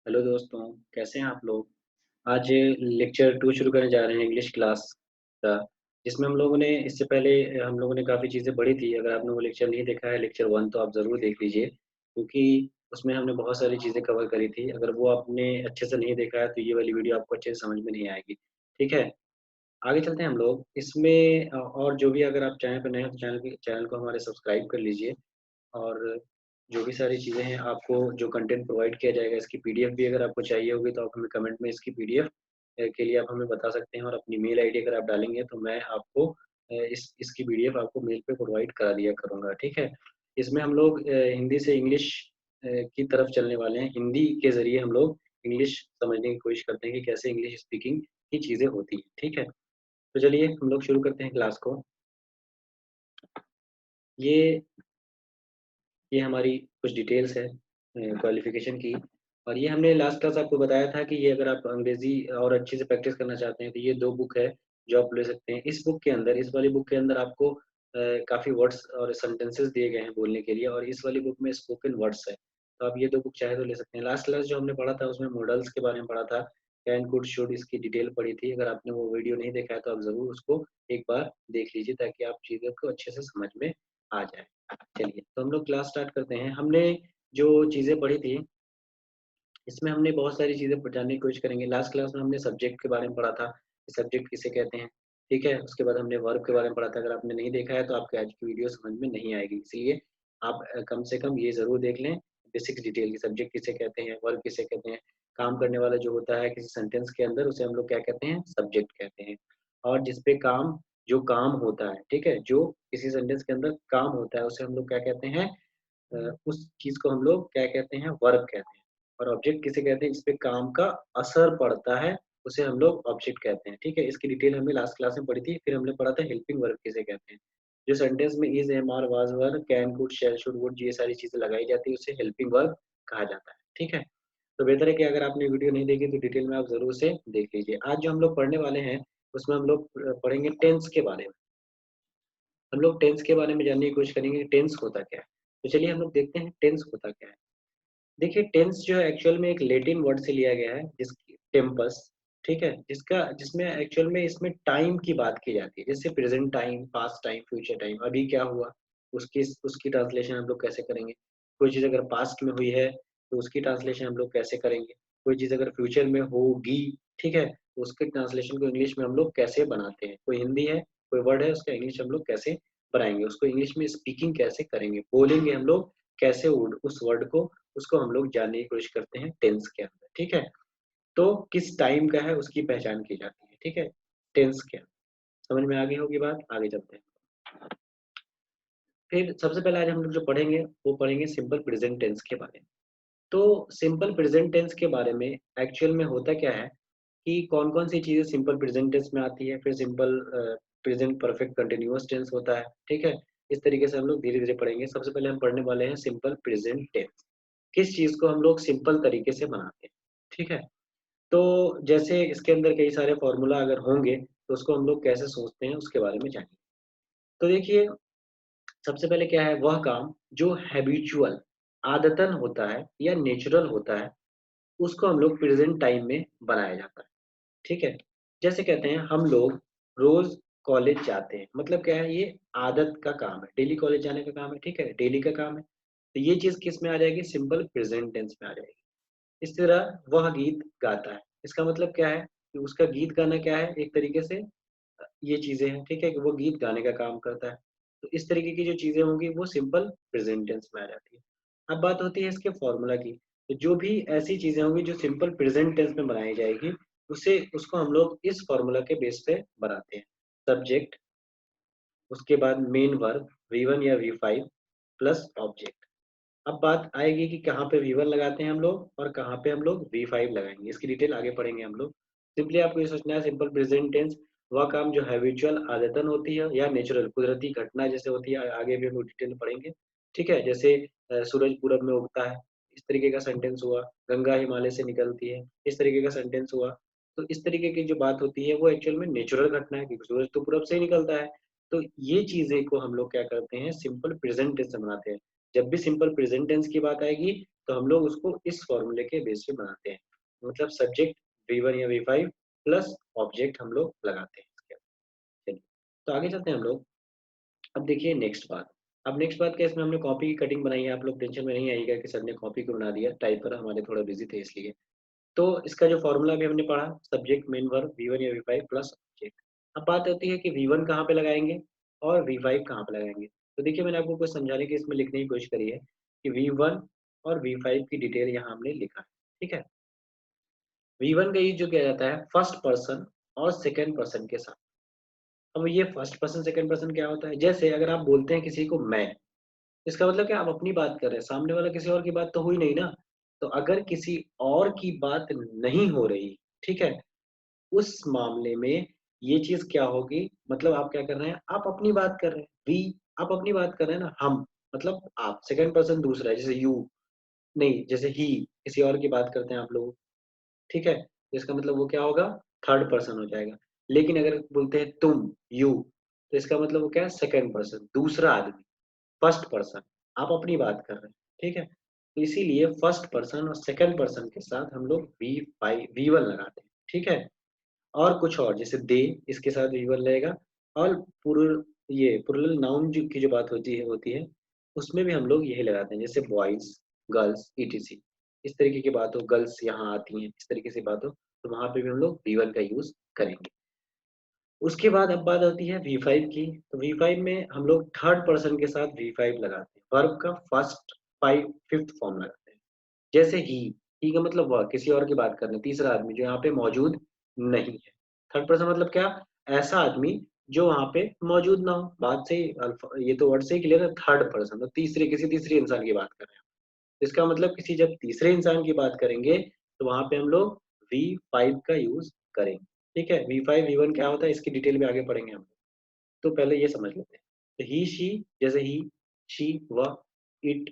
Hello दोस्तों, कैसे हैं आप लोग? आज लेक्चर 2 शुरू करने जा रहे हैं इंग्लिश क्लास का, जिसमें हम लोगों ने काफ़ी चीज़ें पढ़ी थी। अगर आपने वो लेक्चर नहीं देखा है लेक्चर 1 तो आप ज़रूर देख लीजिए, क्योंकि उसमें हमने बहुत सारी चीज़ें कवर करी थी। अगर वो आपने अच्छे से नहीं देखा है तो ये वाली वीडियो आपको अच्छे से समझ में नहीं आएगी, ठीक है? आगे चलते हैं हम लोग। इसमें और जो भी अगर आप चैनल पे नए हैं तो चैनल को हमारे सब्सक्राइब कर लीजिए। और जो भी सारी चीज़ें हैं आपको जो कंटेंट प्रोवाइड किया जाएगा इसकी पीडीएफ भी अगर आपको चाहिए होगी तो आप हमें कमेंट में इसकी पीडीएफ के लिए आप हमें बता सकते हैं, और अपनी मेल आईडी अगर आप डालेंगे तो मैं आपको इसकी पीडीएफ आपको मेल पे प्रोवाइड करा दिया करूँगा, ठीक है? इसमें हम लोग हिंदी से इंग्लिश की तरफ चलने वाले हैं। हिंदी के ज़रिए हम लोग इंग्लिश समझने की कोशिश करते हैं कि कैसे इंग्लिश स्पीकिंग की चीज़ें होती हैं, ठीक है? तो चलिए हम लोग शुरू करते हैं क्लास को। ये ये हमारी कुछ डिटेल्स है क्वालिफ़िकेशन की। और ये हमने लास्ट क्लास आपको बताया था कि ये अगर आप अंग्रेज़ी और अच्छे से प्रैक्टिस करना चाहते हैं, तो ये 2 बुक है, जो आप ले सकते हैं। इस वाली बुक के अंदर आपको काफ़ी वर्ड्स और सेंटेंसेस दिए गए हैं बोलने के लिए, और इस वाली बुक में स्पोकन वर्ड्स है। तो आप ये 2 बुक चाहे तो ले सकते हैं। लास्ट क्लास जो हमने पढ़ा था, उसमें मॉडल्स के बारे में पढ़ा था, कैन, कुड, शुड, इसकी डिटेल पढ़ी थी। अगर आपने वो वीडियो नहीं देखा है, तो आप ज़रूर उसको एक बार देख लीजिए, ताकि आप चीज़ों को अच्छे से समझ में आ जाए। चलिए, तो हम लोग क्लास स्टार्ट करते हैं। हमने जो चीज़ें पढ़ी थी, इसमें हमने बहुत सारी चीज़ें जानने की कोशिश करेंगे। लास्ट क्लास में हमने सब्जेक्ट के बारे में पढ़ा था, कि सब्जेक्ट किसे कहते हैं, ठीक है? उसके बाद हमने वर्ब के बारे में पढ़ा था। अगर आपने नहीं देखा है, तो आपको आज की वीडियो समझ में नहीं आएगी। इसीलिए आप कम से कम ये ज़रूर देख लें, बेसिक डिटेल की सब्जेक्ट किसे कहते हैं, वर्ब किसे कहते हैं। काम करने वाला जो होता है किसी सेंटेंस के अंदर, उसे हम लोग क्या कहते हैं? सब्जेक्ट कहते हैं। और जिस पे जो काम होता है, ठीक है? जो किसी सेंटेंस के अंदर काम होता है, उसे हम लोग क्या कहते हैं? उस चीज़ को हम लोग क्या कहते हैं? वर्ब कहते हैं। और ऑब्जेक्ट किसे कहते हैं? जिस पे काम का असर पड़ता है, उसे हम लोग ऑब्जेक्ट कहते हैं, ठीक है? इसकी डिटेल हमने लास्ट क्लास में पढ़ी थी। फिर हमने पढ़ा था हेल्पिंग वर्ब किसे कहते हैं। जो सेंटेंस में is, am are, was, were, can, could, shall, should, would, ये सारी चीज़ें लगाई जाती है, उसे हेल्पिंग वर्ब कहा जाता है, ठीक है? तो बेहतर है कि अगर आपने वीडियो नहीं देखी तो डिटेल में आप ज़रूर से देख लीजिए। आज जो हम लोग पढ़ने वाले हैं, उसमें हम लोग पढ़ेंगे टेंस के बारे में। हम लोग टेंस के बारे में जानने की कोशिश करेंगे कि टेंस होता क्या है। तो चलिए हम लोग देखते हैं टेंस होता क्या है। देखिए, टेंस जो है एक्चुअल में एक लैटिन वर्ड से लिया गया है, जिसकी टेम्पस, ठीक है? जिसमें एक्चुअल में इसमें टाइम की बात की जाती है। जैसे present time, past time, future time, अभी क्या हुआ, उसकी उसकी ट्रांसलेशन हम लोग कैसे करेंगे? कोई चीज़ अगर पास्ट में हुई है, तो उसकी ट्रांसलेशन हम लोग कैसे करेंगे? कोई चीज़ अगर फ्यूचर में होगी, ठीक है? तो उसके ट्रांसलेशन को इंग्लिश में हम लोग कैसे बनाते हैं? कोई हिंदी है, कोई वर्ड है, उसका इंग्लिश हम लोग कैसे बनाएँगे? उसको इंग्लिश में स्पीकिंग कैसे करेंगे? बोलेंगे हम लोग कैसे उस वर्ड को, उसको हम लोग जानने की कोशिश करते हैं टेंस के अंदर, ठीक है? तो किस टाइम का है उसकी पहचान की जाती है, ठीक है? टेंस क्या, समझ में आ गई होगी बात? आगे चलते हैं। फिर सबसे पहले आज हम लोग जो पढ़ेंगे, वो पढ़ेंगे सिंपल प्रेज़ेंट टेंस के बारे में। तो सिंपल प्रेज़ेंट टेंस के बारे में एक्चुअल में होता क्या है कि कौन-कौन सी चीज़ें सिंपल प्रेज़ेंट टेंस में आती है, फिर simple present perfect continuous tense होता है, ठीक है? इस तरीके से हम लोग धीरे-धीरे पढ़ेंगे। सबसे पहले हम पढ़ने वाले हैं सिंपल प्रेज़ेंट टेंस। किस चीज़ को हम लोग सिंपल तरीके से बनाते हैं, ठीक है? तो जैसे इसके अंदर कई सारे फ़ॉर्मूला अगर होंगे, तो उसको हम लोग कैसे सोचते हैं, उसके बारे में जानेंगे। तो देखिए, सबसे पहले क्या है, वह काम जो हैबिचुअल आदतन होता है या नेचुरल होता है, उसको हम लोग प्रेज़ेंट टाइम में बनाया जाता है, ठीक है? जैसे कहते हैं हम लोग रोज़ कॉलेज जाते हैं, मतलब क्या है, ये आदत का काम है, डेली कॉलेज जाने का काम है, ठीक है? डेली का काम है। तो ये चीज़ किस में आ जाएगी? सिंपल प्रेज़ेंट टेंस में आ जाएगी। इस तरह वह गीत गाता है, इसका मतलब क्या है कि उसका गीत गाना क्या है, एक तरीके से ये चीज़ें हैं, ठीक है? कि वो गीत गाने का काम करता है। तो इस तरीके की जो चीज़ें होंगी वो सिंपल प्रेज़ेंट टेंस में आ जाती है। अब बात होती है इसके फ़ॉर्मूला की, तो जो भी ऐसी चीज़ें होंगी जो सिंपल प्रेज़ेंट टेंस में बनाई जाएगी, उसे उसको हम लोग इस फ़ॉर्मूला के बेस पे बनाते हैं। सब्जेक्ट, उसके बाद मेन वर्ब V1 या V5 प्लस ऑब्जेक्ट। अब बात आएगी कि कहाँ पे V1 लगाते हैं हम लोग और कहाँ पे हम लोग V5 लगाएँगे, इसकी डिटेल आगे पढ़ेंगे हम लोग। सिंपली आपको ये सोचना है, सिंपल प्रेज़ेंट टेंस वह काम जो हैबिचुअल आदतन होती है या नेचुरल कुदरती घटना जैसे होती है, आगे भी हम लोग डिटेल में पढ़ेंगे, ठीक है? जैसे सूरज पूरब में उगता है, इस तरीके का सेंटेंस हुआ, गंगा हिमालय से निकलती है, इस तरीके का सेंटेंस हुआ। तो इस तरीके की जो बात होती है वो एक्चुअल में नेचुरल घटना है, क्योंकि सूरज तो पूरब से ही निकलता है। तो ये चीज़ें को हम लोग क्या करते हैं, सिंपल प्रेज़ेंट टेंस में बनाते हैं। जब भी सिंपल प्रेज़ेंट टेंस की बात आएगी, तो हम लोग उसको इस फॉर्मूले के बेस पे बनाते हैं। मतलब सब्जेक्ट V1 या V5 प्लस ऑब्जेक्ट हम लोग लगाते हैं इसके अंदर। चलिए, तो आगे चलते हैं हम लोग। अब देखिए नेक्स्ट बात। अब नेक्स्ट बात क्या, इसमें हमने कॉपी की कटिंग बनाई है, आप लोग टेंशन में नहीं आइएगा कि सर ने कॉपी क्यों बना दिया, टाइपर हमारे थोड़ा बिजी थे इसलिए। तो इसका जो फॉर्मूला भी हमने पढ़ा, सब्जेक्ट मेन वर्ब V1 या V5 प्लस ऑब्जेक्ट। अब बात होती है कि V1 कहाँ पे लगाएंगे और V5 कहाँ पे लगाएंगे। तो देखिए मैंने आपको कुछ समझाने की इसमें लिखने की कोशिश करी है कि V1 और V5 की डिटेल यहाँ हमने लिखा है, ठीक है। V1 का यूज जो किया जाता है फर्स्ट पर्सन और सेकंड पर्सन के साथ। अब ये फर्स्ट पर्सन सेकंड पर्सन क्या होता है, जैसे अगर आप बोलते हैं किसी को मैं, इसका मतलब क्या, आप अपनी बात कर रहे हैं, सामने वाला किसी और की बात तो हुई नहीं ना। तो अगर किसी और की बात नहीं हो रही, ठीक है, उस मामले में ये चीज़ क्या होगी, मतलब आप क्या कर रहे हैं, आप अपनी बात कर रहे हैं, वी, आप अपनी बात कर रहे हैं ना, हम, मतलब आप, सेकंड पर्सन दूसरा है, जैसे यू, नहीं, जैसे ही, किसी और की बात करते हैं आप लोग, ठीक है? तो इसका मतलब वो क्या होगा, थर्ड पर्सन हो जाएगा। लेकिन अगर बोलते हैं तुम, यू, तो इसका मतलब वो क्या है, सेकंड पर्सन, दूसरा आदमी, फर्स्ट पर्सन, आप अपनी बात कर रहे हैं, ठीक है? तो इसीलिए फर्स्ट पर्सन और सेकंड पर्सन के साथ हम लोग V1 लगाते हैं, ठीक है? और कुछ और जैसे दे, इसके साथ वी1 रहेगा। और प्लुरल नाउन की जो बात होती है उसमें भी हम लोग यही लगाते हैं, जैसे बॉयज, गर्ल्स, ईटीसी। इस तरीके की बात हो, गर्ल्स यहाँ आती हैं, इस तरीके से बात हो, तो वहां पे भी हम लोग वी1 का यूज करेंगे। उसके बाद अब बात आती है V5 की। तो V5 में हम लोग थर्ड पर्सन के साथ V5 लगाते हैं, वर्ब का फर्स्ट फाइव फिफ्थ फॉर्म लगाते हैं। जैसे ही का मतलब वह, किसी और की बात कर रहे हैं, तीसरा आदमी जो यहाँ पे मौजूद नहीं है। थर्ड पर्सन मतलब क्या, ऐसा आदमी जो वहाँ पे मौजूद ना हो। बात से ही ये तो वर्ड से ही क्लियर है, थर्ड पर्सन, तो किसी तीसरे इंसान की बात कर रहे हैं। इसका मतलब किसी जब तीसरे इंसान की बात करेंगे तो वहाँ पे हम लोग V5 का यूज करेंगे, ठीक है। V5 V1 क्या होता है इसकी डिटेल में आगे पढ़ेंगे हम। तो पहले ये समझ लेते हैं। तो ही शी, जैसे ही, शी, वह, इट।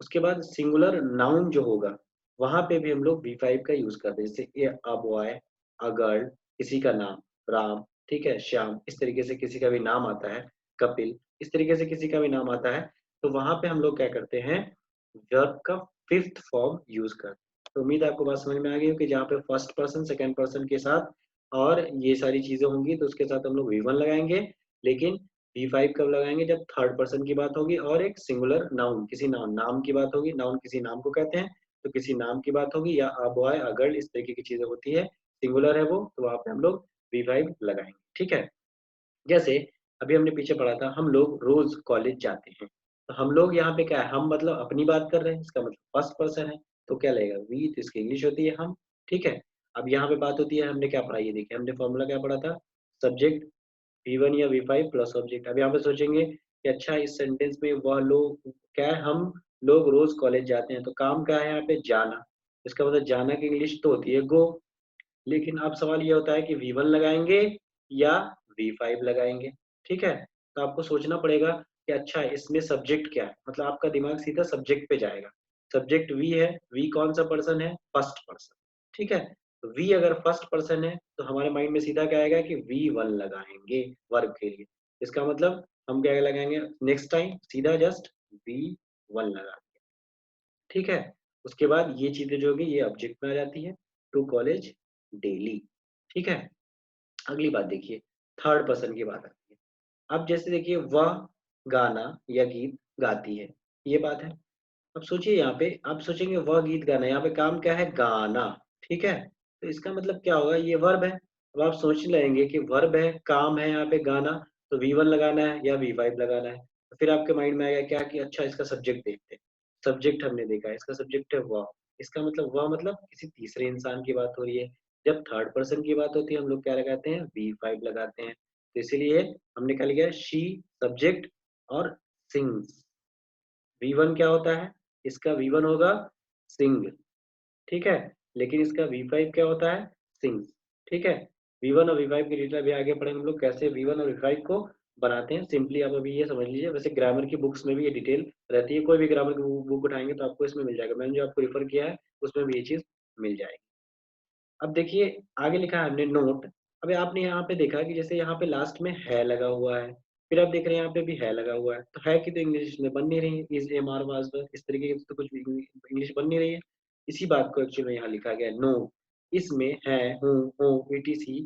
उसके बाद सिंगुलर नाउन जो होगा वहां पे भी हम लोग V5 का यूज करते हैं, जैसे ए अ बॉय, अ गर्ल, किसी का नाम, राम, ठीक है, श्याम, इस तरीके से किसी का भी नाम आता है, कपिल, इस तरीके से किसी का भी नाम आता है। तो वहां पे हम लोग क्या करते हैं, वर्ब का फिफ्थ फॉर्म यूज करते हैं। तो उम्मीद है आपको बात समझ में आ गई हो कि जहाँ पे फर्स्ट पर्सन सेकंड पर्सन के साथ और ये सारी चीजें होंगी तो उसके साथ हम लोग V1 लगाएंगे। लेकिन V5 कब लगाएंगे, जब थर्ड पर्सन की बात होगी और एक सिंगुलर नाउन, किसी नाम की बात होगी, नाउन किसी नाम को कहते हैं, तो किसी नाम की बात होगी, या अ बॉय, अ गर्ल, इस तरीके की चीजें होती है, सिंगुलर है वो, तो वहां पे हम लोग V5 लगाएंगे, ठीक है। जैसे अभी हमने पीछे पढ़ा था, हम लोग रोज कॉलेज जाते हैं। तो हम लोग यहाँ पे क्या है, हम मतलब अपनी बात कर रहे हैं, इसका मतलब फर्स्ट पर्सन है, तो क्या लगेगा, वी, तो इसकी इंग्लिश होती है हम, ठीक है। अब यहाँ पे बात होती है, हमने क्या पढ़ा, ये देखिए हमने फॉर्मूला क्या पढ़ा था, सब्जेक्ट V1 या V5 प्लस ऑब्जेक्ट। अब यहाँ पे सोचेंगे कि अच्छा इस सेंटेंस में वह लोग क्या है, हम लोग रोज कॉलेज जाते हैं, तो काम क्या है यहाँ पे, जाना। इसका मतलब जाना की इंग्लिश तो होती है गो। लेकिन अब सवाल ये होता है कि V1 लगाएंगे या V5 लगाएंगे, ठीक है। तो आपको सोचना पड़ेगा कि अच्छा इसमें सब्जेक्ट क्या है, मतलब आपका दिमाग सीधा सब्जेक्ट पे जाएगा। सब्जेक्ट वी है, वी कौन सा पर्सन है, फर्स्ट पर्सन, ठीक है। तो वी अगर फर्स्ट पर्सन है तो हमारे माइंड में सीधा क्या आएगा कि V1 लगाएंगे वर्ब के लिए। इसका मतलब हम क्या लगाएंगे, नेक्स्ट टाइम सीधा जस्ट V1 लगा, ठीक है। उसके बाद ये चीजें जो होगी ये ऑब्जेक्ट में आ जाती है, टू कॉलेज डेली, ठीक है। अगली बात देखिए, थर्ड पर्सन की बात आती है। अब जैसे देखिए वह गाना या गीत गाती है, ये बात है। अब सोचिए यहाँ पे, आप सोचेंगे वह गीत गाना, यहाँ पे काम क्या है, गाना, ठीक है। तो इसका मतलब क्या होगा, ये वर्ब है। अब आप सोच लेंगे कि वर्ब है, काम है यहाँ पे गाना, तो V1 लगाना है या V5 लगाना है। तो फिर आपके माइंड में आएगा क्या कि अच्छा इसका सब्जेक्ट देखते हैं। सब्जेक्ट हमने देखा है, इसका सब्जेक्ट है वह। इसका मतलब वह मतलब किसी तीसरे इंसान की बात हो रही है। जब थर्ड पर्सन की बात होती है हम लोग क्या लगाते हैं, V5 लगाते हैं। तो इसीलिए हमने क्या लिखा है, शी, सब्जेक्ट और सिंग्स। V1 क्या होता है, इसका V1 होगा सिंग, ठीक है। लेकिन इसका V5 क्या होता है, सिंग्स, ठीक है। V1 और V5 की डिटेल अभी आगे पढ़ेंगे हम लोग, कैसे V1 और V5 को बनाते हैं। सिंपली आप अभी ये समझ लीजिए, वैसे ग्रामर की बुक्स में भी ये डिटेल रहती है, कोई भी ग्रामर की बुक उठाएंगे तो आपको इसमें मिल जाएगा, मैंने जो आपको रिफर किया है उसमें भी ये चीज मिल जाएगी। अब देखिए आगे लिखा है हमने नोट। अभी आपने यहाँ पे देखा कि जैसे यहाँ पे लास्ट में है लगा हुआ है, फिर आप देख रहे हैं यहाँ पे भी है लगा हुआ है, तो है की तो इंग्लिश में बन नहीं रही है, इज़, एम, आर, वाज़, वर इस तरीके की तो कुछ भी इंग्लिश बन नहीं रही है। इसी बात को एक्चुअल में यहाँ लिखा गया है, नो, इसमें है, हूँ, हो, ईटीसी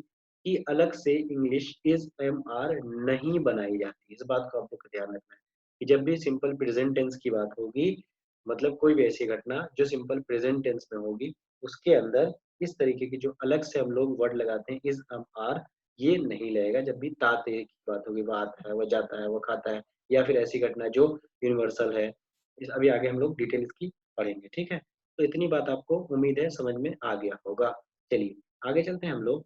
की अलग से इंग्लिश इज़, एम, आर नहीं बनाई जाती। इस बात को आपको ध्यान रखना है कि जब भी सिंपल प्रेज़ेंट टेंस की बात होगी, मतलब कोई भी ऐसी घटना जो सिंपल प्रेज़ेंट टेंस में होगी, उसके अंदर इस तरीके की जो अलग से हम लोग वर्ड लगाते हैं इज़, एम, आर ये नहीं लगेगा जब भी ता-ते की बात होगी, वो आता है, वो जाता है, वो खाता है या फिर ऐसी घटना जो यूनिवर्सल है। इस अभी आगे हम लोग डिटेल इसकी पढ़ेंगे, ठीक है? तो इतनी बात आपको उम्मीद है समझ में आ गया होगा। चलिए, आगे चलते हैं हम लोग